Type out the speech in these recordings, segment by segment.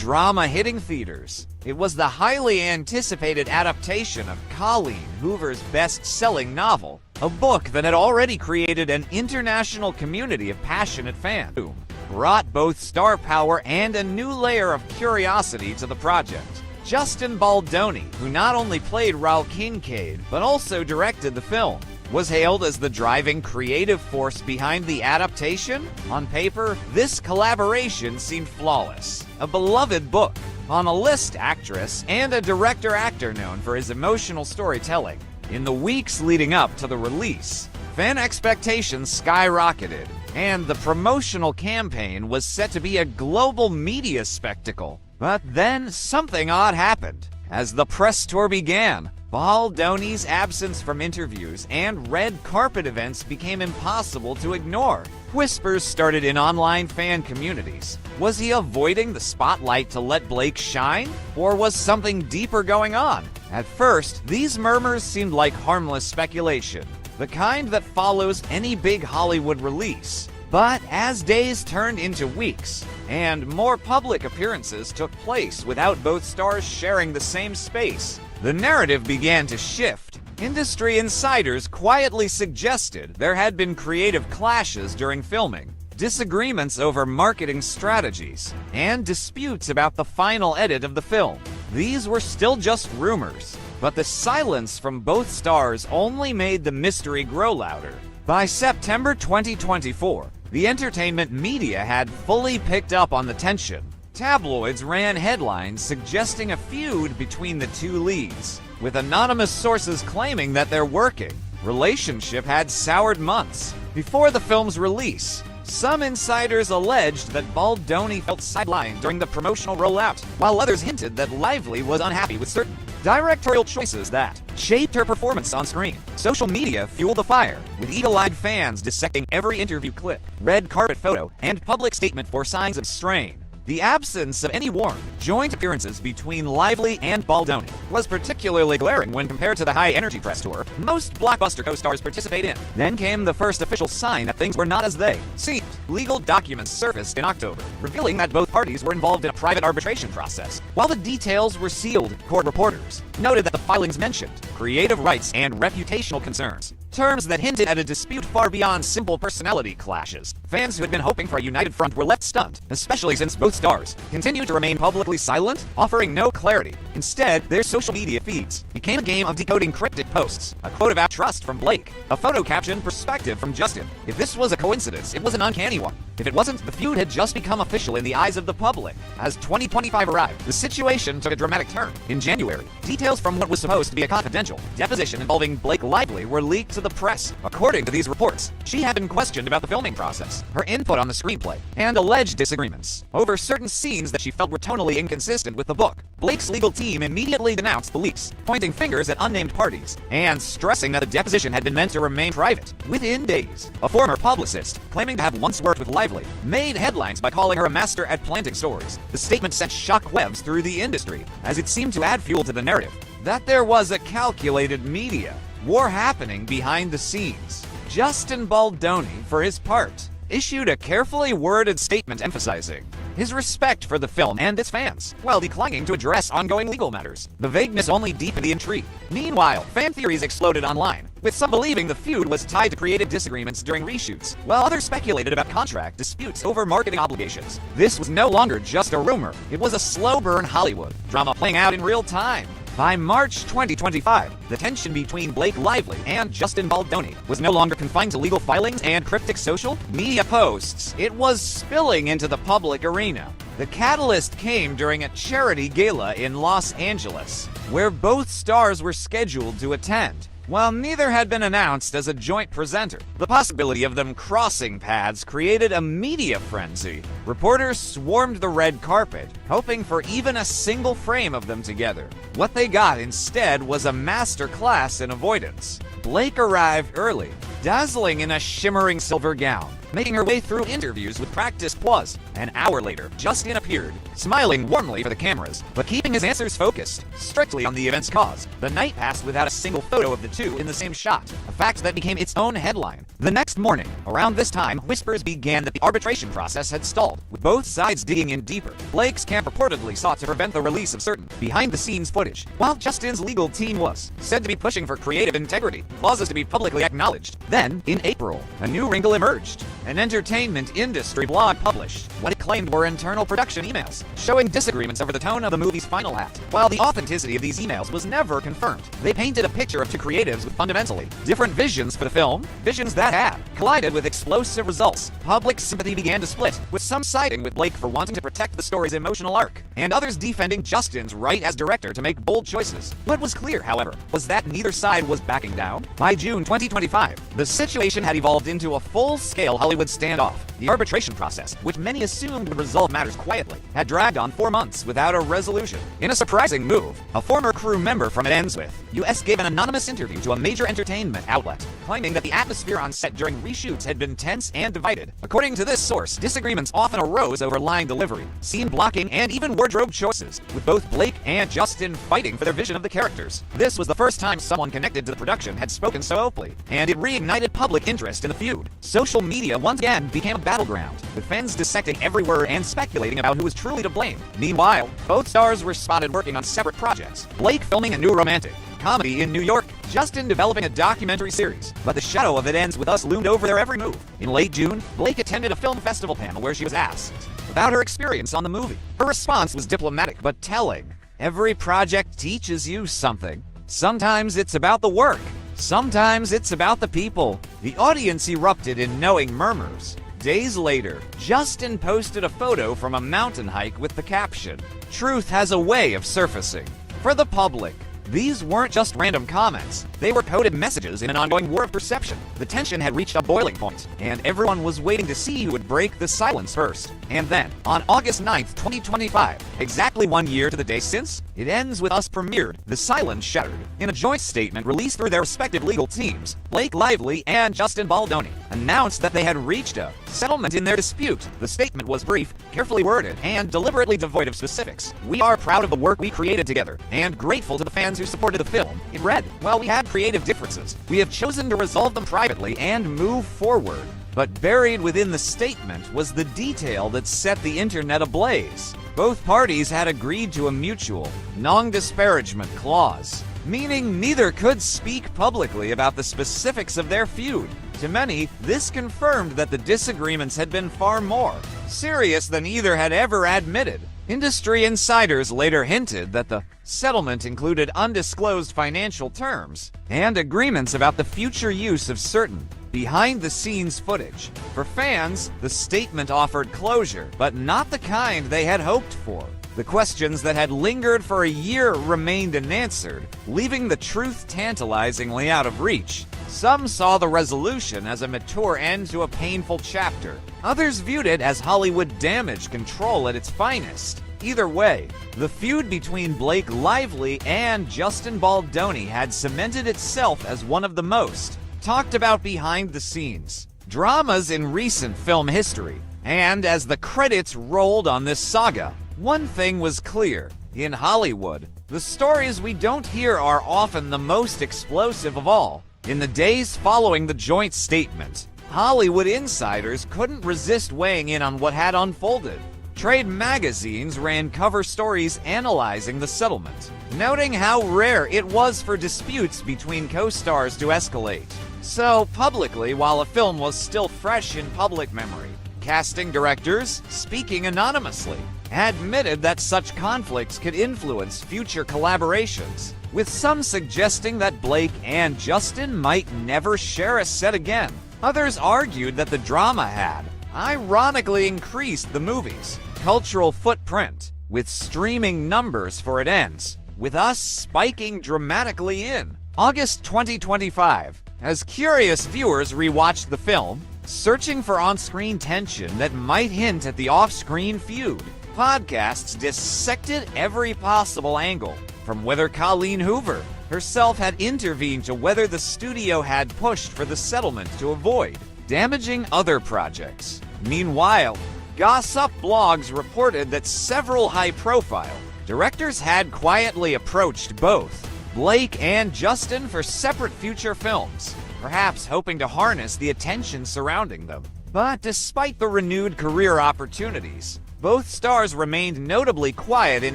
drama hitting theaters. It was the highly anticipated adaptation of Colleen Hoover's best-selling novel, a book that had already created an international community of passionate fans, who brought both star power and a new layer of curiosity to the project. Justin Baldoni, who not only played Raul Kincaid but also directed the film, was hailed as the driving creative force behind the adaptation. On paper, this collaboration seemed flawless. A beloved book, on a list actress, and a director-actor known for his emotional storytelling. In the weeks leading up to the release, fan expectations skyrocketed, and the promotional campaign was set to be a global media spectacle. But then something odd happened. As the press tour began, Baldoni's absence from interviews and red carpet events became impossible to ignore. Whispers started in online fan communities. Was he avoiding the spotlight to let Blake shine? Or was something deeper going on? At first, these murmurs seemed like harmless speculation, the kind that follows any big Hollywood release. But as days turned into weeks, and more public appearances took place without both stars sharing the same space, the narrative began to shift. Industry insiders quietly suggested there had been creative clashes during filming, disagreements over marketing strategies, and disputes about the final edit of the film. These were still just rumors, but the silence from both stars only made the mystery grow louder. By September 2024, the entertainment media had fully picked up on the tension. Tabloids ran headlines suggesting a feud between the two leads, with anonymous sources claiming that their working relationship had soured months before the film's release. Some insiders alleged that Baldoni felt sidelined during the promotional rollout, while others hinted that Lively was unhappy with certain directorial choices that shaped her performance on screen. Social media fueled the fire, with eagle-eyed fans dissecting every interview clip, red carpet photo, and public statement for signs of strain. The absence of any warm, joint appearances between Lively and Baldoni was particularly glaring when compared to the high-energy press tour most blockbuster co-stars participate in. Then came the first official sign that things were not as they seemed. Legal documents surfaced in October, revealing that both parties were involved in a private arbitration process. While the details were sealed, court reporters noted that the filings mentioned creative rights and reputational concerns, terms that hinted at a dispute far beyond simple personality clashes. Fans who had been hoping for a united front were left stunned, especially since both stars continued to remain publicly silent, offering no clarity. Instead, their social media feeds became a game of decoding cryptic posts, a quote about trust from Blake, a photo caption perspective from Justin. If this was a coincidence, it was an uncanny one. If it wasn't, the feud had just become official in the eyes of the public. As 2025 arrived, the situation took a dramatic turn. In January, details from what was supposed to be a confidential deposition involving Blake Lively were leaked to the press. According to these reports, she had been questioned about the filming process, her input on the screenplay, and alleged disagreements over certain scenes that she felt were tonally inconsistent with the book. Blake's legal team immediately denounced the leaks, pointing fingers at unnamed parties, and stressing that the deposition had been meant to remain private. Within days, a former publicist, claiming to have once worked with Lively, made headlines by calling her a master at planting stories. The statement sent shockwaves through the industry, as it seemed to add fuel to the narrative that there was a calculated media war happening behind the scenes. Justin Baldoni, for his part, issued a carefully worded statement emphasizing his respect for the film and its fans, while declining to address ongoing legal matters. The vagueness only deepened the intrigue. Meanwhile, fan theories exploded online, with some believing the feud was tied to creative disagreements during reshoots, while others speculated about contract disputes over marketing obligations. This was no longer just a rumor, it was a slow-burn Hollywood drama playing out in real time. By March 2025, the tension between Blake Lively and Justin Baldoni was no longer confined to legal filings and cryptic social media posts. It was spilling into the public arena. The catalyst came during a charity gala in Los Angeles, where both stars were scheduled to attend. While neither had been announced as a joint presenter, the possibility of them crossing paths created a media frenzy. Reporters swarmed the red carpet, hoping for even a single frame of them together. What they got instead was a master class in avoidance. Blake arrived early, dazzling in a shimmering silver gown, making her way through interviews with practiced applause. An hour later, Justin appeared, smiling warmly for the cameras, but keeping his answers focused strictly on the event's cause. The night passed without a single photo of the two in the same shot, a fact that became its own headline. The next morning, around this time, whispers began that the arbitration process had stalled, with both sides digging in deeper. Blake's camp reportedly sought to prevent the release of certain behind-the-scenes footage, while Justin's legal team was said to be pushing for creative integrity, clauses to be publicly acknowledged. Then, in April, a new wrinkle emerged. An entertainment industry blog published what it claimed were internal production emails, showing disagreements over the tone of the movie's final act. While the authenticity of these emails was never confirmed, they painted a picture of two creatives with fundamentally different visions for the film, visions that had collided with explosive results. Public sympathy began to split, with some siding with Blake for wanting to protect the story's emotional arc, and others defending Justin's right as director to make bold choices. What was clear, however, was that neither side was backing down. By June 2025, the situation had evolved into a full-scale Hollywood standoff. The arbitration process, which many assumed would resolve matters quietly, had dragged on 4 months without a resolution. In a surprising move, a former crew member from It Ends With US gave an anonymous interview to a major entertainment outlet, claiming that the atmosphere on set during reshoots had been tense and divided. According to this source, disagreements often arose over line delivery, scene blocking, and even wardrobe choices, with both Blake and Justin fighting for their vision of the characters. This was the first time someone connected to the production had spoken so openly, and it reignited public interest in the feud. Social media once again became a battleground, with fans dissecting every word and speculating about who was truly to blame. Meanwhile, both stars were spotted working on separate projects. Blake filming a new romantic comedy in New York, Justin developing a documentary series, but the shadow of It Ends With Us loomed over their every move. In late June, Blake attended a film festival panel where she was asked about her experience on the movie. Her response was diplomatic but telling. Every project teaches you something. Sometimes it's about the work. Sometimes it's about the people. The audience erupted in knowing murmurs. Days later, Justin posted a photo from a mountain hike with the caption, "Truth has a way of surfacing." For the public, these weren't just random comments. They were coded messages in an ongoing war of perception. The tension had reached a boiling point, and everyone was waiting to see who would break the silence first. And then, on August 9th, 2025, exactly 1 year to the day since It Ends With Us premiered, the silence shattered. In a joint statement released through their respective legal teams, Blake Lively and Justin Baldoni announced that they had reached a settlement in their dispute. The statement was brief, carefully worded, and deliberately devoid of specifics. "We are proud of the work we created together, and grateful to the fans who supported the film," it read. "While we had creative differences, we have chosen to resolve them privately and move forward." But buried within the statement was the detail that set the internet ablaze. Both parties had agreed to a mutual, non-disparagement clause, meaning neither could speak publicly about the specifics of their feud. To many, this confirmed that the disagreements had been far more serious than either had ever admitted. Industry insiders later hinted that the settlement included undisclosed financial terms and agreements about the future use of certain behind-the-scenes footage. For fans, the statement offered closure, but not the kind they had hoped for. The questions that had lingered for a year remained unanswered, leaving the truth tantalizingly out of reach. Some saw the resolution as a mature end to a painful chapter. Others viewed it as Hollywood damage control at its finest. Either way, the feud between Blake Lively and Justin Baldoni had cemented itself as one of the most talked about behind-the-scenes dramas in recent film history. And as the credits rolled on this saga, one thing was clear. In Hollywood, the stories we don't hear are often the most explosive of all. In the days following the joint statement, Hollywood insiders couldn't resist weighing in on what had unfolded. Trade magazines ran cover stories analyzing the settlement, noting how rare it was for disputes between co-stars to escalate so publicly while a film was still fresh in public memory. Casting directors, speaking anonymously, admitted that such conflicts could influence future collaborations, with some suggesting that Blake and Justin might never share a set again. Others argued that the drama had, ironically, increased the movie's cultural footprint, with streaming numbers for It Ends With Us spiking dramatically in August 2025. As curious viewers rewatched the film, searching for on-screen tension that might hint at the off-screen feud, podcasts dissected every possible angle, from whether Colleen Hoover herself had intervened to whether the studio had pushed for the settlement to avoid damaging other projects. Meanwhile, gossip blogs reported that several high-profile directors had quietly approached both Blake and Justin for separate future films, perhaps hoping to harness the attention surrounding them. But despite the renewed career opportunities, both stars remained notably quiet in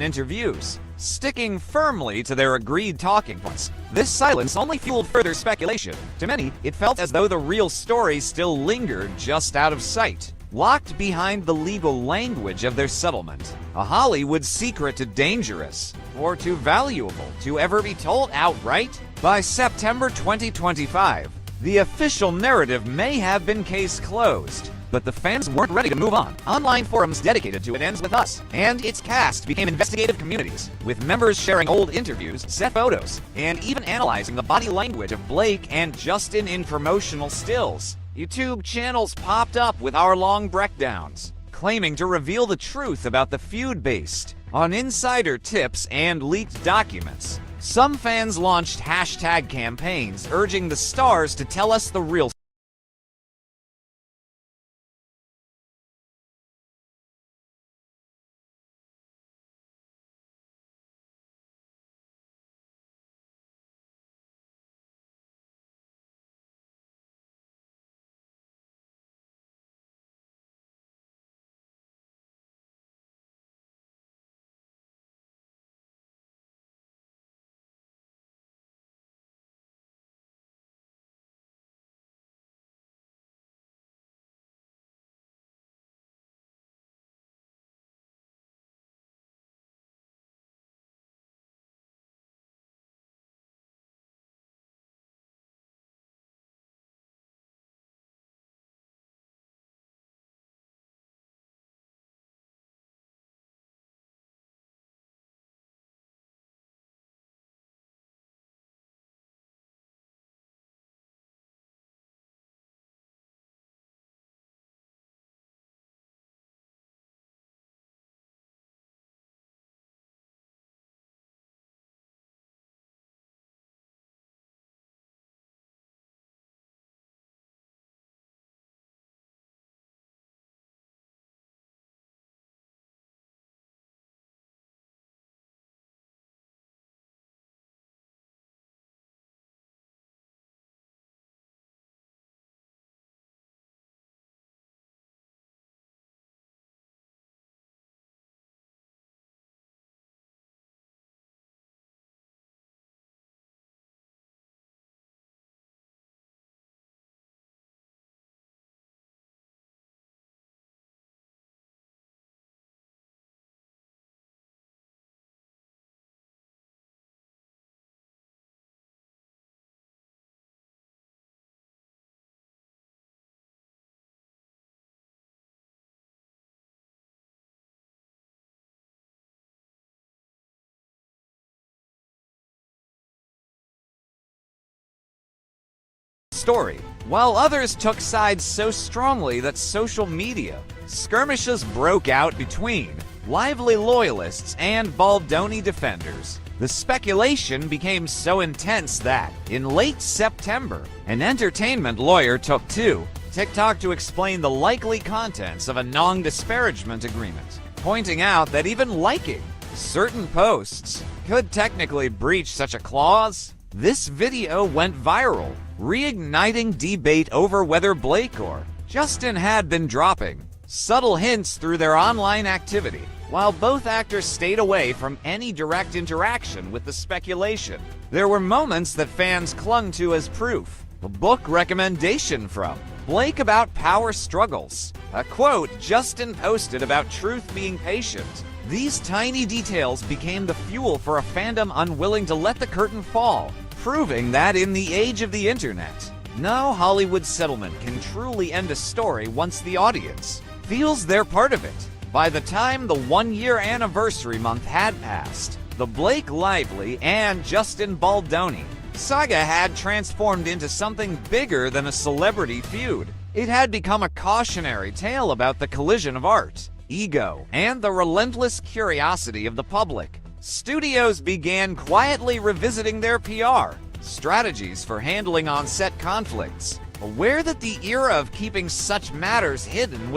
interviews, sticking firmly to their agreed talking points. This silence only fueled further speculation. To many, it felt as though the real story still lingered just out of sight, locked behind the legal language of their settlement. A Hollywood secret too dangerous or too valuable to ever be told outright? By September 2025, the official narrative may have been case closed, but the fans weren't ready to move on. Online forums dedicated to It Ends With Us and its cast became investigative communities, with members sharing old interviews, set photos, and even analyzing the body language of Blake and Justin in promotional stills. YouTube channels popped up with hour-long breakdowns, claiming to reveal the truth about the feud based on insider tips and leaked documents. Some fans launched hashtag campaigns urging the stars to tell us the real story, while others took sides so strongly that social media skirmishes broke out between lively loyalists and Baldoni defenders. The speculation became so intense that, in late September, an entertainment lawyer took to TikTok to explain the likely contents of a non-disparagement agreement, pointing out that even liking certain posts could technically breach such a clause. This video went viral, reigniting debate over whether Blake or Justin had been dropping subtle hints through their online activity, while both actors stayed away from any direct interaction with the speculation. There were moments that fans clung to as proof. A book recommendation from Blake about power struggles. A quote Justin posted about truth being patient. These tiny details became the fuel for a fandom unwilling to let the curtain fall, proving that in the age of the internet, no Hollywood settlement can truly end a story once the audience feels they're part of it. By the time the one-year anniversary month had passed, the Blake Lively and Justin Baldoni saga had transformed into something bigger than a celebrity feud. It had become a cautionary tale about the collision of art, ego, and the relentless curiosity of the public. studios began quietly revisiting their PR strategies for handling on-set conflicts, aware that the era of keeping such matters hidden was